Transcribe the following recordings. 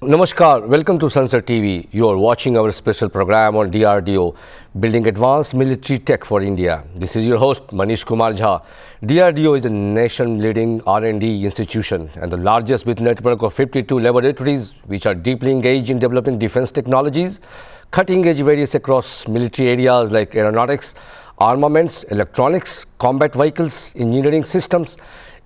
Namaskar, welcome to Sansad TV. You are watching our special program on DRDO, Building Advanced Military Tech for India. This is your host, Manish Kumar Jha. DRDO is a nation-leading R&D institution and the largest with a network of 52 laboratories which are deeply engaged in developing defense technologies, cutting-edge various across military areas like aeronautics, armaments, electronics, combat vehicles, engineering systems,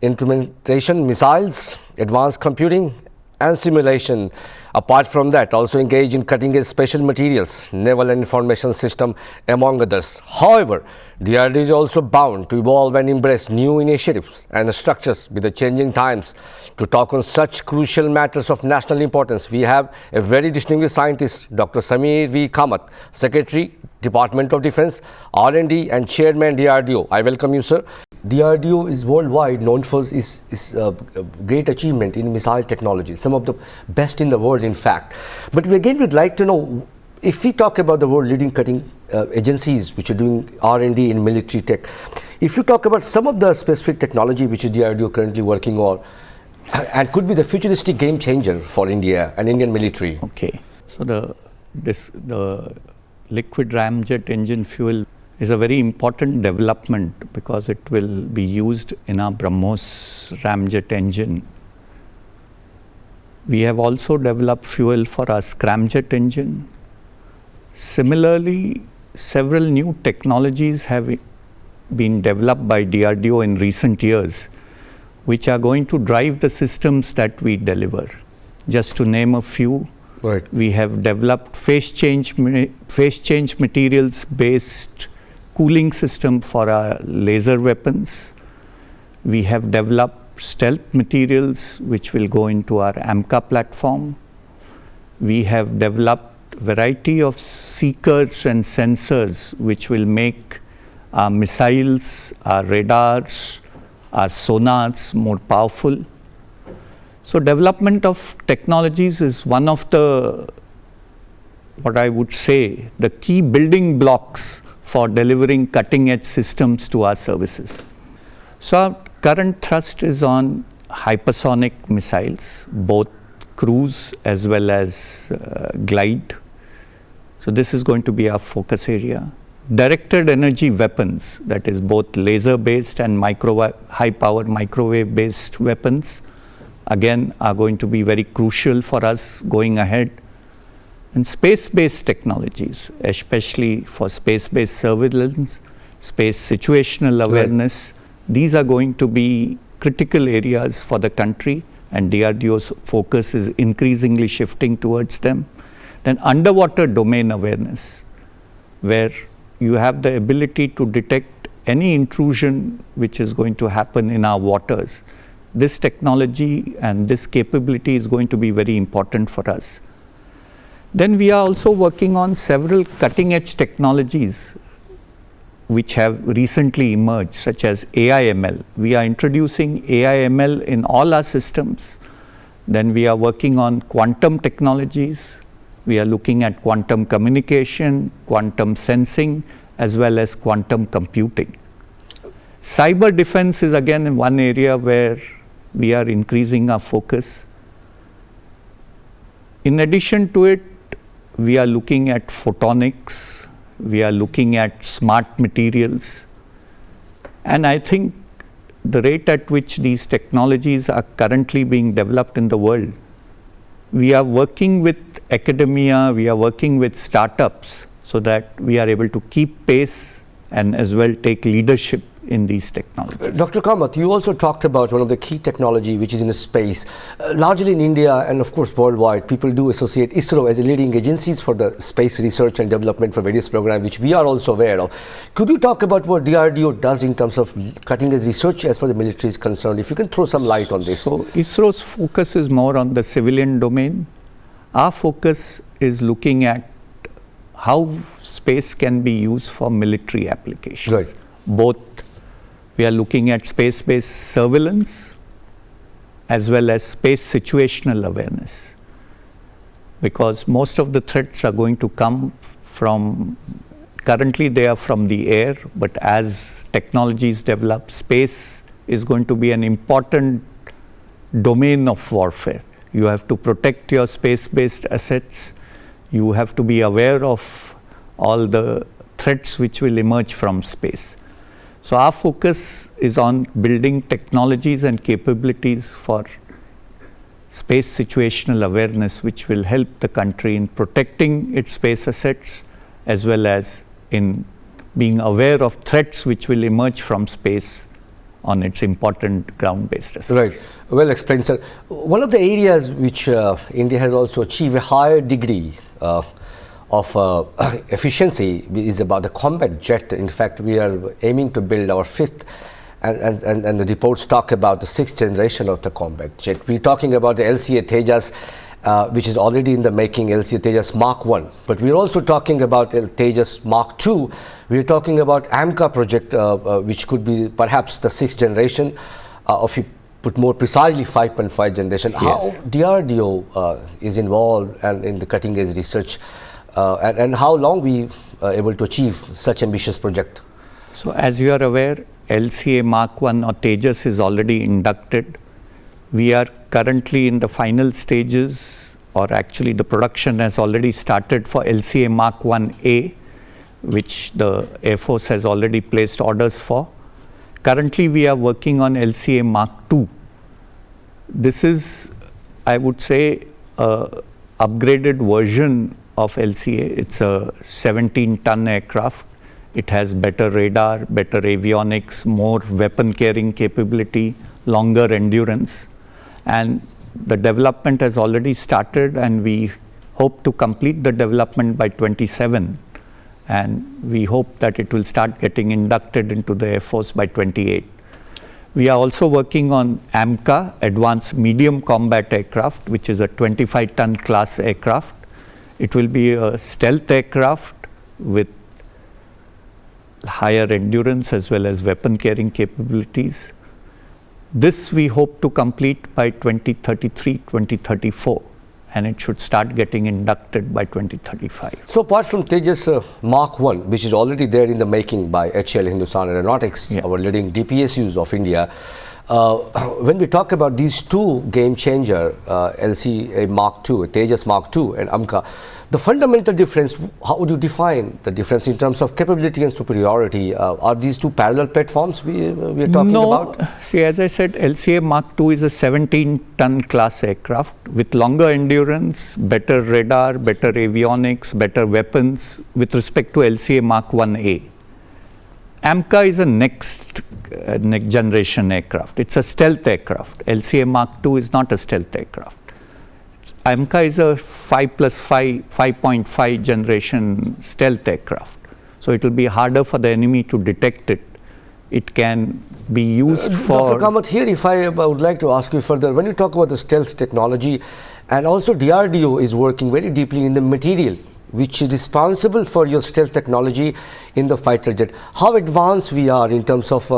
instrumentation, missiles, advanced computing, and simulation. Apart from that, also engage in cutting-edge special materials, naval and information system, among others. However, DRDO is also bound to evolve and embrace new initiatives and structures with the changing times. To talk on such crucial matters of national importance, we have a very distinguished scientist, Dr. Samir V. Kamat, Secretary, Department of Defense, R&D and Chairman DRDO. I welcome you, sir. DRDO is worldwide known for its great achievement in missile technology, some of the best in the world, in fact. But we again would like to know, if we talk about the world leading cutting agencies which are doing R&D in military tech, if you talk about some of the specific technology which is DRDO currently working on, and could be the futuristic game changer for India and Indian military. Okay, so the liquid ramjet engine fuel is a very important development because it will be used in our BrahMos ramjet engine. We have also developed fuel for our scramjet engine. Similarly, several new technologies have been developed by DRDO in recent years, which are going to drive the systems that we deliver. Just to name a few, right. We have developed phase change materials based cooling system for our laser weapons. We have developed stealth materials which will go into our AMCA platform. We have developed variety of seekers and sensors which will make our missiles, our radars, our sonars more powerful. So development of technologies is one of the, what I would say, the key building blocks for delivering cutting-edge systems to our services. So our current thrust is on hypersonic missiles, both cruise as well as glide. So this is going to be our focus area. Directed energy weapons, that is both laser-based and high-power microwave-based weapons, again are going to be very crucial for us going ahead. And space-based technologies, especially for space-based surveillance, space situational awareness, these are going to be critical areas for the country, and DRDO's focus is increasingly shifting towards them. Then underwater domain awareness, where you have the ability to detect any intrusion which is going to happen in our waters. This technology and this capability is going to be very important for us. Then we are also working on several cutting-edge technologies which have recently emerged, such as AI/ML. We are introducing AI/ML in all our systems. Then we are working on quantum technologies. We are looking at quantum communication, quantum sensing, as well as quantum computing. Cyber defense is again one area where we are increasing our focus. In addition to it, we are looking at photonics, we are looking at smart materials, and I think the rate at which these technologies are currently being developed in the world, we are working with academia, we are working with startups so that we are able to keep pace and as well take leadership in these technologies. Dr. Kamat, you also talked about one of the key technology which is in space. Largely in India and of course worldwide, people do associate ISRO as a leading agencies for the space research and development for various programs, which we are also aware of. Could you talk about what DRDO does in terms of cutting-edge research as far as the military is concerned? If you can throw some light on this. So ISRO's focus is more on the civilian domain. Our focus is looking at how space can be used for military applications. Right. Both we are looking at space-based surveillance as well as space situational awareness, because most of the threats are going to come from, currently they are from the air, but as technologies develop, space is going to be an important domain of warfare. You have to protect your space-based assets. You have to be aware of all the threats which will emerge from space. So our focus is on building technologies and capabilities for space situational awareness, which will help the country in protecting its space assets as well as in being aware of threats which will emerge from space on its important ground-based assets. Right. Well explained, sir. One of the areas which India has also achieved a higher degree of efficiency is about the combat jet. In fact, we are aiming to build our fifth, and the reports talk about the sixth generation of the combat jet. We're talking about the LCA Tejas, which is already in the making, LCA Tejas Mark 1. But we're also talking about Tejas Mark 2. We're talking about AMCA project, which could be perhaps the sixth generation, if you put more precisely 5.5 generation. Yes. How DRDO is involved and in the cutting edge research, and how long we are able to achieve such ambitious project? So as you are aware, LCA Mark 1 or Tejas is already inducted. We are currently in the final stages, or actually the production has already started for LCA Mark 1A, which the Air Force has already placed orders for. Currently we are working on LCA Mark 2. This is, I would say, a upgraded version of LCA. It's a 17-ton aircraft. It has better radar, better avionics, more weapon carrying capability, longer endurance. And the development has already started, and we hope to complete the development by 27. And we hope that it will start getting inducted into the Air Force by 28. We are also working on AMCA, Advanced Medium Combat Aircraft, which is a 25-ton class aircraft. It will be a stealth aircraft with higher endurance as well as weapon carrying capabilities. This we hope to complete by 2033, 2034, and it should start getting inducted by 2035. So apart from Tejas Mark 1, which is already there in the making by HAL Hindustan Aeronautics, our leading DPSUs of India, when we talk about these two game changer, LCA Mark 2, Tejas Mark 2 and AMCA, the fundamental difference, how would you define the difference in terms of capability and superiority? Are these two parallel platforms we are talking about? No, see, as I said, LCA Mark 2 is a 17-ton class aircraft with longer endurance, better radar, better avionics, better weapons with respect to LCA Mark 1A. AMCA is a next generation aircraft. It's a stealth aircraft. LCA Mark 2 is not a stealth aircraft. AMCA is a 5.5 generation stealth aircraft. So it will be harder for the enemy to detect it. It can be used for... Dr. Kamat, here if I would like to ask you further, when you talk about the stealth technology, and also DRDO is working very deeply in the material which is responsible for your stealth technology in the fighter jet. How advanced we are in terms of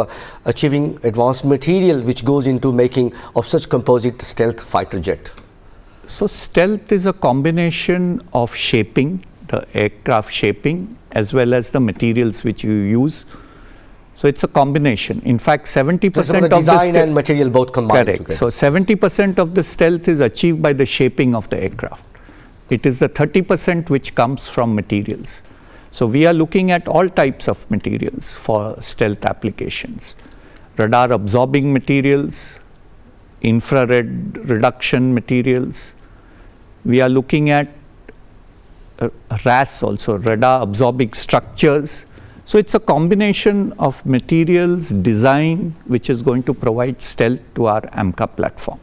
achieving advanced material which goes into making of such composite stealth fighter jet? So stealth is a combination of shaping, the aircraft shaping, as well as the materials which you use. So it's a combination. In fact, 70% of the design and material both combined. Correct. So 70% of the stealth is achieved by the shaping of the aircraft. It is the 30% which comes from materials. So we are looking at all types of materials for stealth applications. Radar absorbing materials, infrared reduction materials. We are looking at RAS also, radar absorbing structures. So it's a combination of materials, design, which is going to provide stealth to our AMCA platform.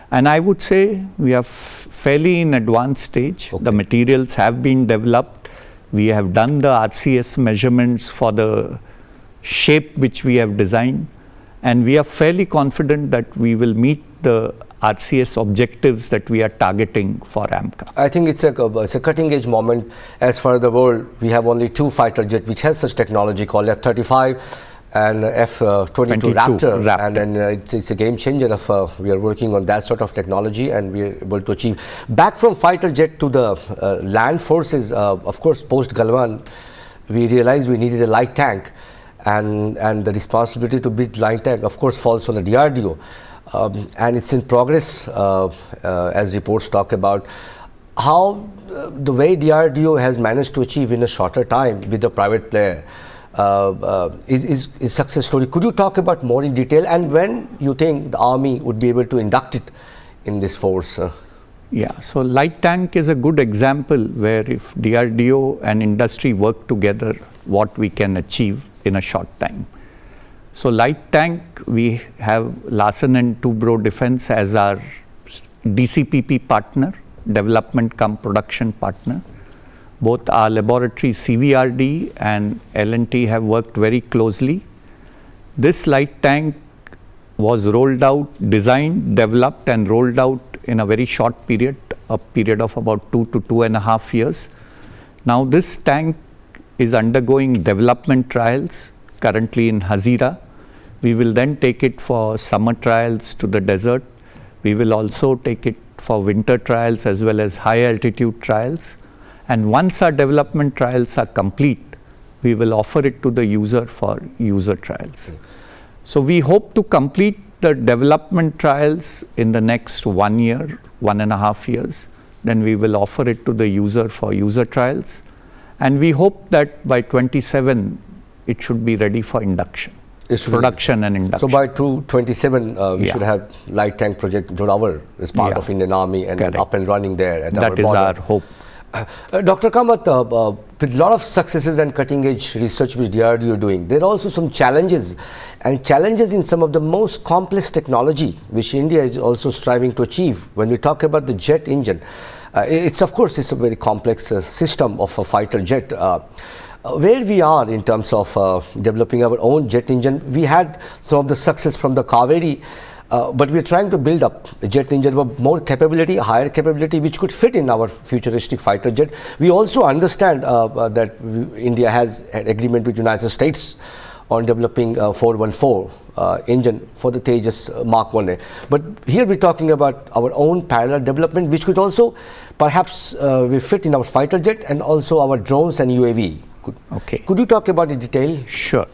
And I would say we are fairly in advanced stage. Okay. The materials have been developed. We have done the RCS measurements for the shape which we have designed. And we are fairly confident that we will meet the RCS objectives that we are targeting for AMCA. I think it's a cutting edge moment. As far as the world, we have only two fighter jets which has such technology called F-35 and F-22 Raptor. And then it's a game changer of we are working on that sort of technology, and we are able to achieve. Back from fighter jet to the land forces, of course, post Galwan, we realized we needed a light tank, and the responsibility to build light tank, of course, falls on the DRDO. and it's in progress, as reports talk about. How the way DRDO has managed to achieve in a shorter time with the private player is success story. Could you talk about more in detail, and when you think the Army would be able to induct it in this force? Yeah, so light tank is a good example where if DRDO and industry work together, what we can achieve in a short time. So light tank, we have Larsen and Toubro Defense as our DCPP partner, development cum production partner. Both our laboratory CVRD and L&T have worked very closely. This light tank was rolled out, designed, developed and rolled out in a very short period, a period of about 2 to 2.5 years. Now this tank is undergoing development trials currently in Hazira. We will then take it for summer trials to the desert. We will also take it for winter trials as well as high altitude trials. And once our development trials are complete, we will offer it to the user for user trials. So we hope to complete the development trials in the next 1 year, 1.5 years. Then we will offer it to the user for user trials. And we hope that by 27, it should be ready for induction. Production and induction. So by 2027, we should have light tank project Jodavar as part of Indian Army and up and running there at our border. That is our hope. Dr. Kamat, with a lot of successes and cutting-edge research which DRDO are doing, there are also some challenges in some of the most complex technology which India is also striving to achieve. When we talk about the jet engine, it's of course it's a very complex system of a fighter jet. Where we are in terms of developing our own jet engine, we had some of the success from the Kaveri. But we're trying to build up a jet engine with more capability, higher capability, which could fit in our futuristic fighter jet. We also understand that India has an agreement with the United States on developing 414 engine for the Tejas Mark 1A. But here we're talking about our own parallel development, which could also perhaps we fit in our fighter jet and also our drones and UAV. Could you talk about it in detail? Sure.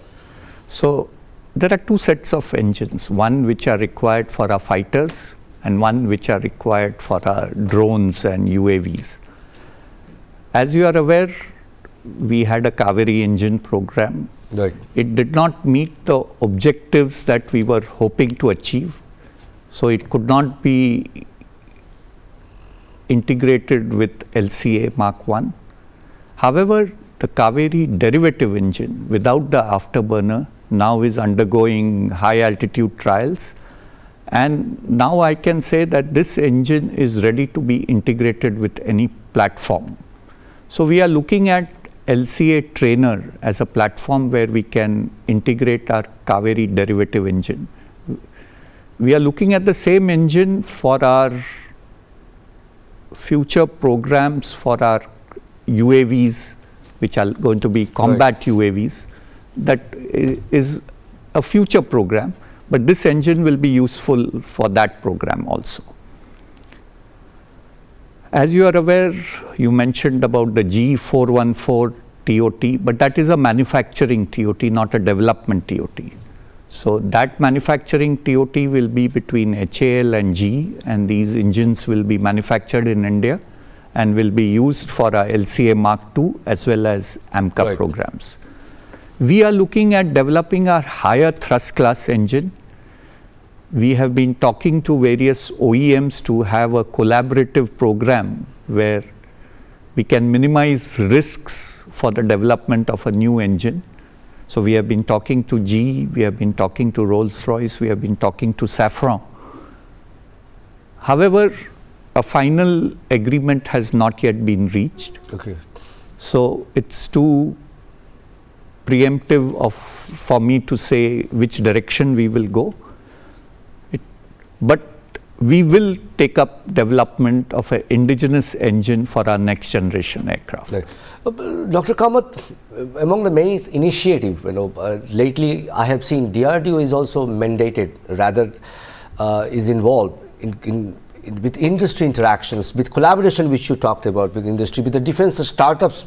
So there are two sets of engines, one which are required for our fighters and one which are required for our drones and UAVs. As you are aware, we had a Kaveri engine program. Right. It did not meet the objectives that we were hoping to achieve. So it could not be integrated with LCA Mark 1. However, the Kaveri derivative engine without the afterburner now is undergoing high altitude trials, and now I can say that this engine is ready to be integrated with any platform. So we are looking at LCA trainer as a platform where we can integrate our Kaveri derivative engine. We are looking at the same engine for our future programs for our UAVs, which are going to be combat UAVs. That is a future program, but this engine will be useful for that program also. As you are aware, you mentioned about the G414 TOT, but that is a manufacturing TOT, not a development TOT. So that manufacturing TOT will be between HAL and GE, and these engines will be manufactured in India and will be used for our LCA Mark II as well as AMCA programs. We are looking at developing our higher thrust class engine. We have been talking to various OEMs to have a collaborative program where we can minimize risks for the development of a new engine. So we have been talking to GE, we have been talking to Rolls-Royce, we have been talking to Safran. However, a final agreement has not yet been reached. So it's too preemptive for me to say which direction we will go. But we will take up development of an indigenous engine for our next generation aircraft. Dr. Kamat, among the many initiatives, lately I have seen DRDO is also mandated, rather is involved with industry interactions, with collaboration which you talked about with industry, with the defense startups.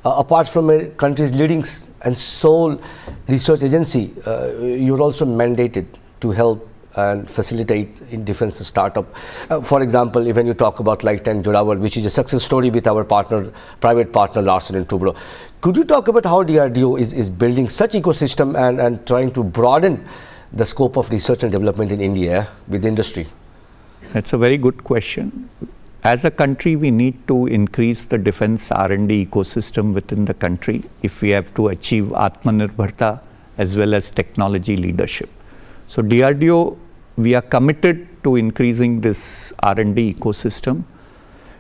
Apart from a country's leading and sole research agency, you're also mandated to help and facilitate in defense startup. For example, when you talk about like Tank Jorawar, which is a success story with our private partner Larsen and Toubro. Could you talk about how DRDO is building such ecosystem and trying to broaden the scope of research and development in India with industry? That's a very good question. As a country, we need to increase the defense R&D ecosystem within the country if we have to achieve Atmanirbharta as well as technology leadership. So DRDO, we are committed to increasing this R&D ecosystem.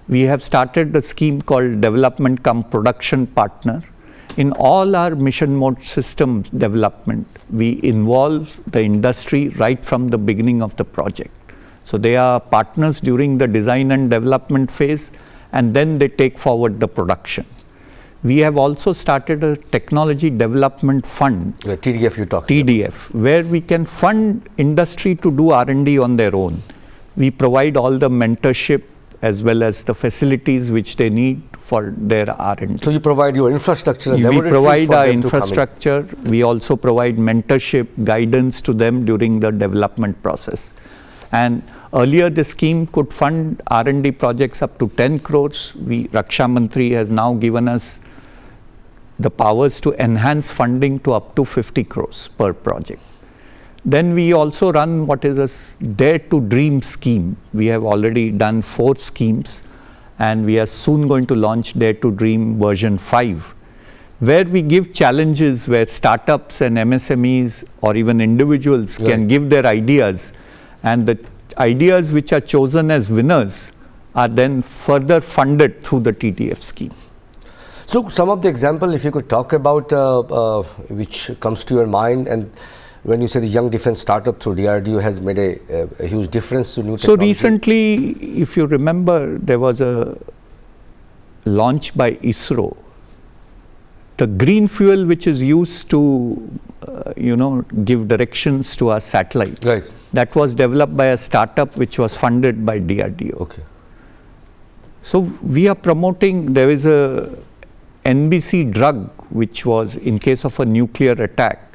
We have started a scheme called Development Cum Production Partner. In all our mission mode systems development, we involve the industry right from the beginning of the project. So they are partners during the design and development phase, and then they take forward the production. We have also started a technology development fund, the TDF you talked TDF, where we can fund industry to do R&D on their own. We provide all the mentorship as well as the facilities which they need for their R&D. So you provide your infrastructure. We provide our infrastructure. We also provide mentorship, guidance to them during the development process. And earlier, the scheme could fund R&D projects up to 10 crores. Raksha Mantri has now given us the powers to enhance funding to up to 50 crores per project. Then we also run what is a Dare to Dream scheme. We have already done 4 schemes, and we are soon going to launch Dare to Dream version 5, where we give challenges where startups and MSMEs or even individuals can give their ideas, and the ideas which are chosen as winners are then further funded through the TDF scheme. So some of the example, if you could talk about which comes to your mind, and when you say the young defense startup through DRDO has made a huge difference to new technology. So recently, if you remember, there was a launch by ISRO. The green fuel which is used to give directions to our satellite. Right. That was developed by a startup which was funded by DRDO. Okay. So we are promoting, there is a NBC drug which was in case of a nuclear attack,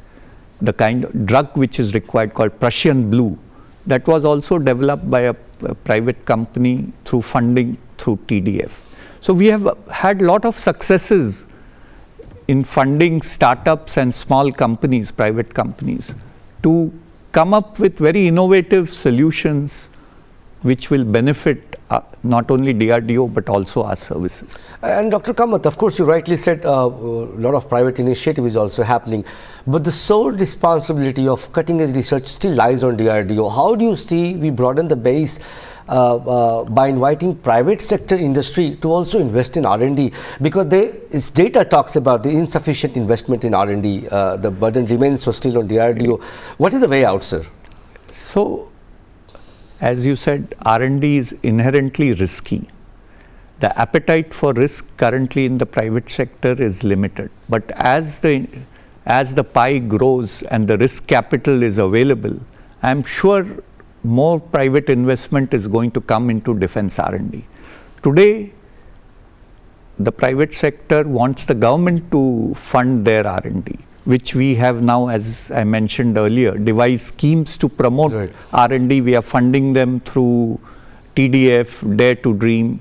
the kind of drug which is required called Prussian blue, that was also developed by a private company through funding through TDF. So we have had a lot of successes in funding startups and small companies, private companies, to come up with very innovative solutions which will benefit not only DRDO but also our services. And Dr. Kamat, of course, you rightly said a lot of private initiative is also happening, but the sole responsibility of cutting edge research still lies on DRDO. How do you see we broaden the base by inviting private sector industry to also invest in R&D, because its data talks about the insufficient investment in R&D, the burden remains so still on DRDO. What is the way out, sir? So, as you said, R&D is inherently risky. The appetite for risk currently in the private sector is limited, but as the pie grows and the risk capital is available, I am sure more private investment is going to come into defense R&D. Today, the private sector wants the government to fund their R&D, which we have now, as I mentioned earlier, devised schemes to promote R&D. We are funding them through TDF, Dare to Dream.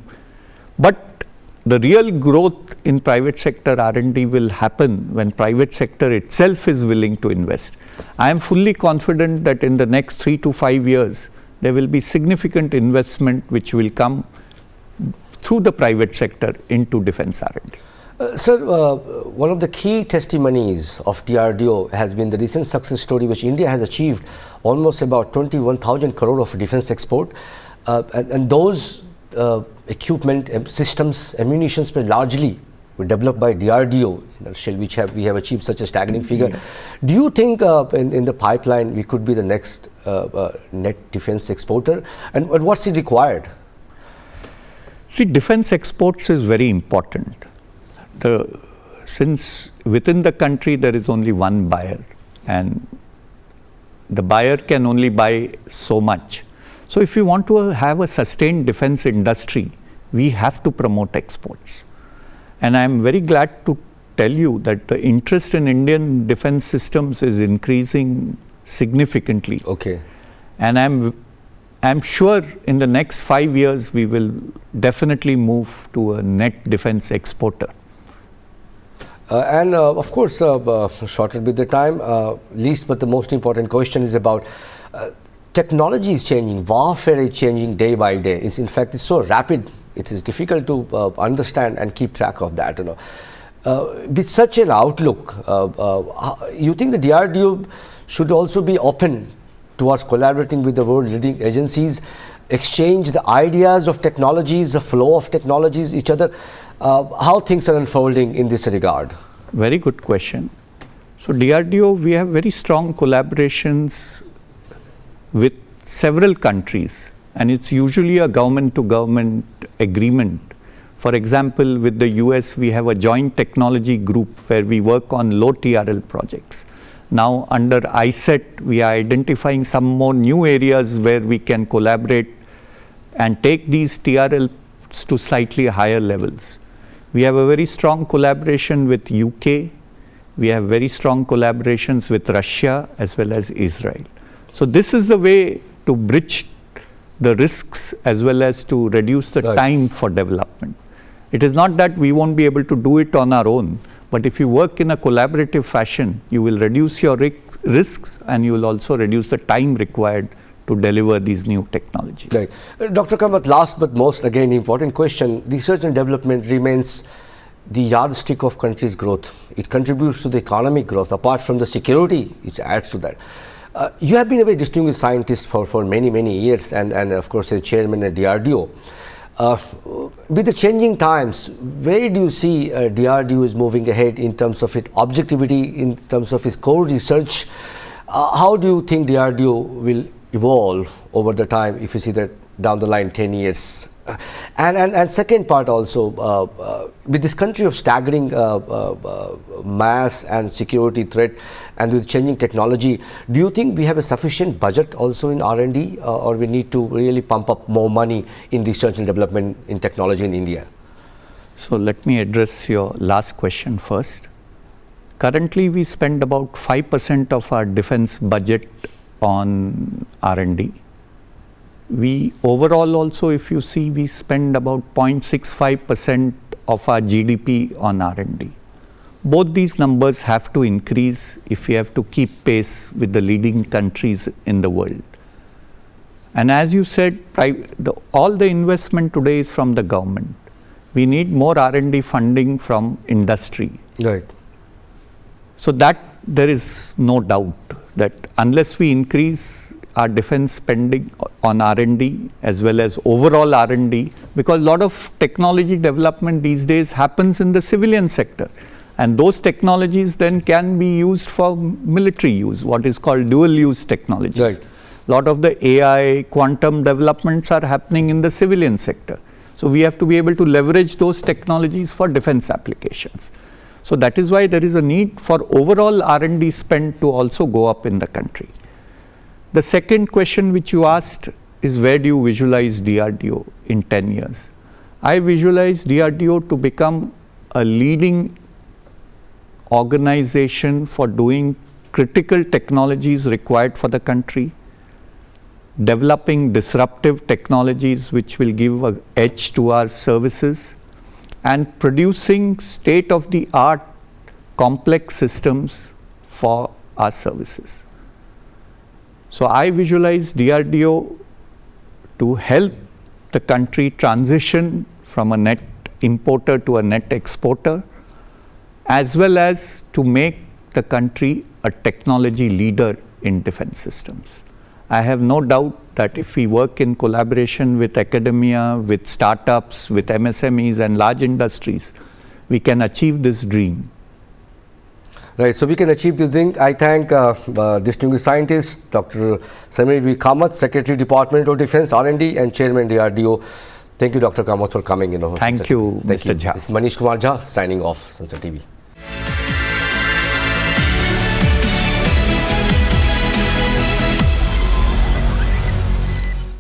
But the real growth in private sector R&D will happen when private sector itself is willing to invest. I am fully confident that in the next 3 to 5 years, there will be significant investment which will come through the private sector into defense R&D. Sir, one of the key testimonies of DRDO has been the recent success story which India has achieved almost about 21,000 crore of defense export, and those equipment, systems, ammunitions were largely developed by DRDO, which we have achieved such a staggering figure. Yes. Do you think in the pipeline we could be the next net defense exporter, and what's it required? See, defense exports is very important. Since within the country there is only one buyer, and the buyer can only buy so much. So if we want to have a sustained defense industry, we have to promote exports. And I am very glad to tell you that the interest in Indian defense systems is increasing significantly. Okay. And I'm sure in the next 5 years we will definitely move to a net defense exporter. Of course, shorter with the time, least but the most important question is about technology is changing, warfare is changing day by day. In fact, it's so rapid, it is difficult to understand and keep track of that. With such an outlook, you think the DRDO should also be open towards collaborating with the world leading agencies, exchange the ideas of technologies, the flow of technologies, each other? How things are unfolding in this regard? Very good question. So DRDO, we have very strong collaborations with several countries, and it's usually a government-to-government agreement. For example, with the US, we have a joint technology group where we work on low TRL projects. Now, under ISET, we are identifying some more new areas where we can collaborate and take these TRLs to slightly higher levels. We have a very strong collaboration with UK. We have very strong collaborations with Russia as well as Israel. So this is the way to bridge the risks as well as to reduce the time for development. It is not that we won't be able to do it on our own, but if you work in a collaborative fashion, you will reduce your risks and you will also reduce the time required to deliver these new technologies. Right. Dr. Kamat, last but most again important question, research and development remains the yardstick of country's growth. It contributes to the economic growth apart from the security, it adds to that. You have been a very distinguished scientist for many years and of course a chairman at DRDO. With the changing times, where do you see DRDO is moving ahead in terms of its objectivity, in terms of its core research? How do you think DRDO will evolve over the time if you see that down the line 10 years? And second part also, with this country of staggering mass and security threat and with changing technology, do you think we have a sufficient budget also in R&D or we need to really pump up more money in research and development in technology in India? So let me address your last question first. Currently we spend about 5% of our defense budget on R&D. We overall also, if you see, we spend about 0.65% of our GDP on R&D. Both these numbers have to increase if we have to keep pace with the leading countries in the world. And as you said, all the investment today is from the government. We need more R&D funding from industry. Right. So that there is no doubt that unless we increase our defense spending on R&D as well as overall R&D, because a lot of technology development these days happens in the civilian sector, and those technologies then can be used for military use, what is called dual use technologies. Right. A lot of the AI, quantum developments are happening in the civilian sector. So we have to be able to leverage those technologies for defense applications. So that is why there is a need for overall R&D spend to also go up in the country. The second question which you asked is, where do you visualize DRDO in 10 years? I visualize DRDO to become a leading organization for doing critical technologies required for the country, developing disruptive technologies which will give an edge to our services, and producing state-of-the-art complex systems for our services. So I visualize DRDO to help the country transition from a net importer to a net exporter, as well as to make the country a technology leader in defense systems. I have no doubt that if we work in collaboration with academia, with startups, with MSMEs and large industries, we can achieve this dream. Right, so we can achieve this thing. I thank distinguished scientist Dr. Samir Kamat, Secretary Department of Defense R&D and Chairman DRDO. Thank you, Dr. Kamat, for coming. Thank you, Mr. Jha. This is Manish Kumar Jha signing off, Sansad TV.